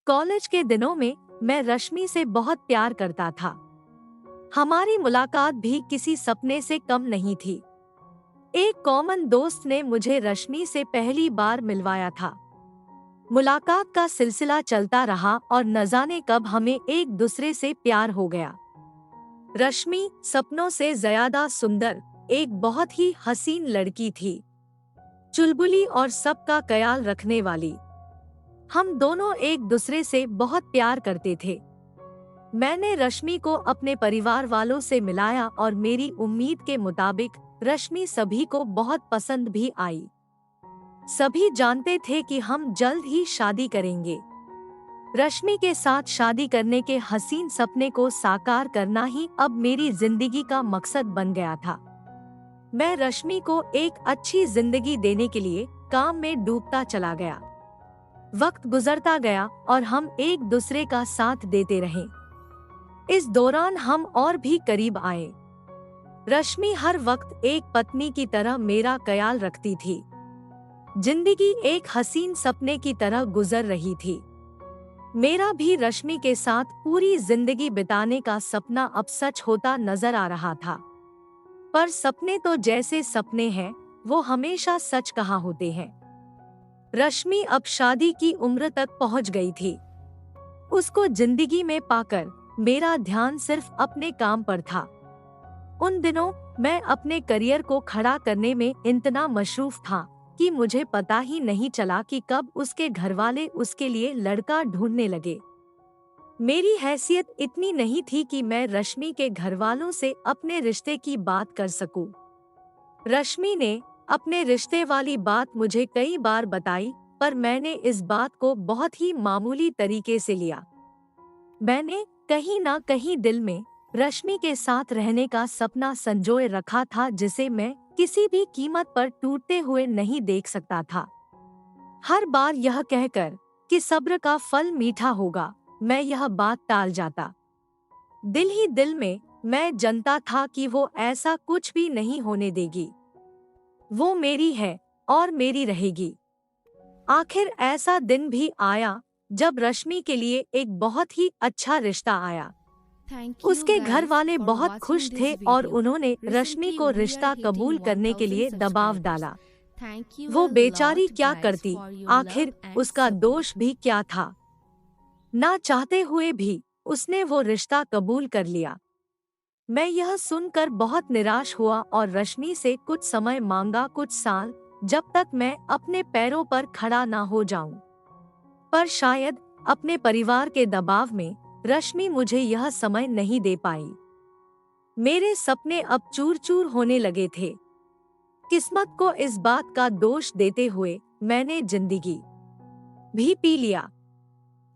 College के दिनों में मैं रश्मि से बहुत प्यार करता था। हमारी मुलाकात भी किसी सपने से कम नहीं थी। एक कॉमन दोस्त ने मुझे रश्मि से पहली बार मिलवाया था। मुलाकात का सिलसिला चलता रहा और न जाने कब हमें एक दूसरे से प्यार हो गया। रश्मि सपनों से ज्यादा सुंदर, एक बहुत ही हसीन लड़की थी, चुलबुली और सबका ख्याल रखने वाली। हम दोनों एक दूसरे से बहुत प्यार करते थे। मैंने रश्मि को अपने परिवार वालों से मिलाया और मेरी उम्मीद के मुताबिक रश्मि सभी को बहुत पसंद भी आई। सभी जानते थे कि हम जल्द ही शादी करेंगे। रश्मि के साथ शादी करने के हसीन सपने को साकार करना ही अब मेरी जिंदगी का मकसद बन गया था। मैं रश्मि को एक अच्छी जिंदगी देने के लिए काम में डूबता चला गया। वक्त गुजरता गया और हम एक दूसरे का साथ देते रहे। इस दौरान हम और भी करीब आए। रश्मि हर वक्त एक पत्नी की तरह मेरा ख्याल रखती थी। जिंदगी एक हसीन सपने की तरह गुजर रही थी। मेरा भी रश्मि के साथ पूरी जिंदगी बिताने का सपना अब सच होता नजर आ रहा था। पर सपने तो जैसे सपने हैं, वो हमेशा सच कहाँ होते हैं। रश्मि अब शादी की उम्र तक पहुंच गई थी। उसको जिंदगी में पाकर मेरा ध्यान सिर्फ अपने काम पर था। उन दिनों मैं अपने करियर को खड़ा करने में इतना मशरूफ था कि मुझे पता ही नहीं चला कि कब उसके घरवाले उसके लिए लड़का ढूंढने लगे। मेरी हैसियत इतनी नहीं थी कि मैं रश्मि के घरवालों से अपने रिश्ते की बात कर सकूं। रश्मि ने अपने रिश्ते वाली बात मुझे कई बार बताई, पर मैंने इस बात को बहुत ही मामूली तरीके से लिया। मैंने कहीं ना कहीं दिल में रश्मि के साथ रहने का सपना संजोए रखा था, जिसे मैं किसी भी कीमत पर टूटते हुए नहीं देख सकता था। हर बार यह कहकर कि सब्र का फल मीठा होगा, मैं यह बात टाल जाता। दिल ही दिल में मैं जानता था कि वो ऐसा कुछ भी नहीं होने देगी। वो मेरी है और मेरी रहेगी। आखिर ऐसा दिन भी आया जब रश्मि के लिए एक बहुत ही अच्छा रिश्ता आया। उसके घर वाले बहुत खुश थे और उन्होंने रश्मि को रिश्ता कबूल करने के लिए दबाव डाला। वो बेचारी क्या करती, आखिर उसका दोष भी क्या था। ना चाहते हुए भी उसने वो रिश्ता कबूल कर लिया। मैं यह सुनकर बहुत निराश हुआ और रश्मि से कुछ समय मांगा, कुछ साल, जब तक मैं अपने पैरों पर खड़ा ना हो जाऊं। पर शायद अपने परिवार के दबाव में रश्मि मुझे यह समय नहीं दे पाई। मेरे सपने अब चूर चूर होने लगे थे। किस्मत को इस बात का दोष देते हुए मैंने जिंदगी भी पी लिया।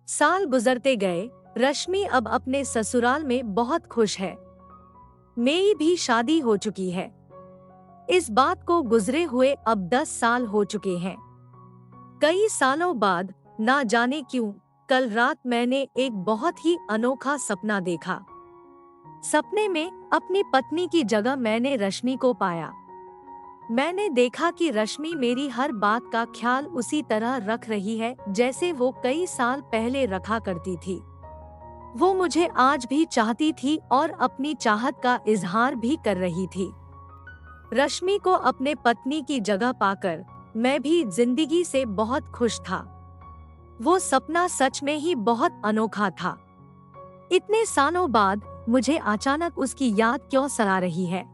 साल गुजरते गए। रश्मि अब अपने ससुराल में बहुत खुश है। मेरी भी शादी हो चुकी है। इस बात को गुजरे हुए अब 10 साल हो चुके हैं। कई सालों बाद ना जाने क्यों कल रात मैंने एक बहुत ही अनोखा सपना देखा। सपने में अपनी पत्नी की जगह मैंने रश्मि को पाया। मैंने देखा कि रश्मि मेरी हर बात का ख्याल उसी तरह रख रही है जैसे वो कई साल पहले रखा करती थी। वो मुझे आज भी चाहती थी और अपनी चाहत का इजहार भी कर रही थी। रश्मि को अपने पत्नी की जगह पाकर मैं भी जिंदगी से बहुत खुश था। वो सपना सच में ही बहुत अनोखा था। इतने सालों बाद मुझे अचानक उसकी याद क्यों सता रही है?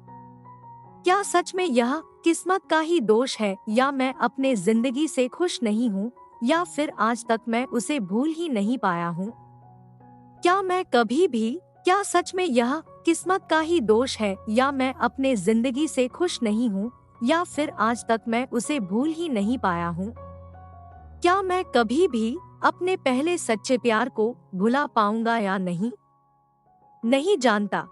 क्या सच में यह किस्मत का ही दोष है, या मैं अपने जिंदगी से खुश नहीं हूँ, या फिर आज तक मैं उसे भूल ही नहीं पाया हूँ? क्या सच में यह किस्मत का ही दोष है, या मैं अपने जिंदगी से खुश नहीं हूँ, या फिर आज तक मैं उसे भूल ही नहीं पाया हूँ? क्या मैं कभी भी अपने पहले सच्चे प्यार को भुला पाऊंगा या नहीं? नहीं जानता।